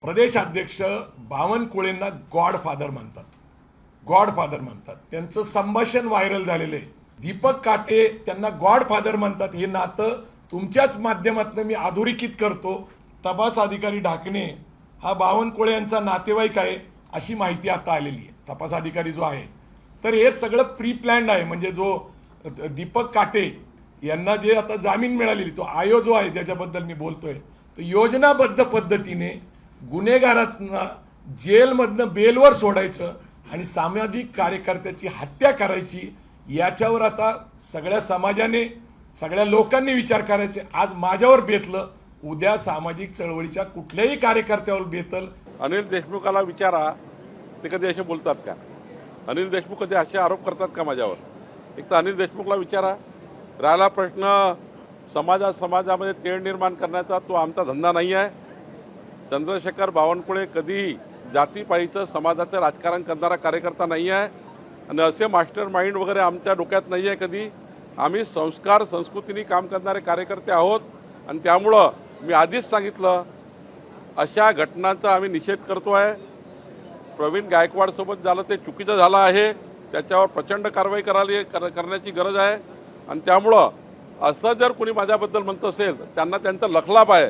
प्रदेशाध्यक्ष बावनकुळेंना गॉडफादर म्हणतात, गॉडफादर म्हणतात. त्यांचं संभाषण व्हायरल झालेलं आहे. दीपक काटे त्यांना गॉडफादर म्हणतात. हे नातं तुमच्याच माध्यमातून मी अधोरेखित करतो. तपास अधिकारी ढाकणे हा बावनकुळे यांचा नातेवाईक आहे अशी माहिती आता आलेली आहे. तपास अधिकारी जो आहे तर हे सगळं प्री प्लॅन्ड आहे. म्हणजे जो दीपक काटे यांना जे आता जामीन मिळालेली, तो आयोग जो आहे ज्याच्याबद्दल मी बोलतोय, तर योजनाबद्ध पद्धतीने गुन्हेगारांना जेलमधनं बेलवर सोडायचं आणि सामाजिक कार्यकर्त्याची हत्या करायची, याच्यावर आता सगळ्या समाजाने, सगळ्या लोकांनी विचार करायचे. आज माझ्यावर बेतलं, उद्या सामाजिक चळवळीच्या कुठल्याही कार्यकर्त्यावर बेतल. अनिल देशमुखाला विचारा, ते कधी असे बोलतात का? अनिल देशमुख कधी असे आरोप करतात का माझ्यावर? एक तर अनिल देशमुखला विचारा. राहिला प्रश्न समाजामध्ये तेढ निर्माण करण्याचा, तो आमचा धंदा नाही आहे. चंद्रशेखर बावनकुळे कधी जातीपायीचं समाजाचं राजकारण करणारा कार्यकर्ता नाही आहे आणि असे मास्टर माइंड वगैरे आमच्या डोक्यात नाही आहे कधी. आम्ही संस्कार संस्कृतीने काम करणारे कार्यकर्ते आहोत आणि त्यामुळं मी आधीच सांगितलं, अशा घटनांचा आम्ही निषेध करतो आहे. प्रवीण गायकवाडसोबत झालं ते चुकीचं झालं आहे, त्याच्यावर प्रचंड कारवाई करण्याची गरज आहे. आणि त्यामुळं असं जर कोणी माझ्याबद्दल म्हणत असेल, त्यांना त्यांचा लखलाभ आहे.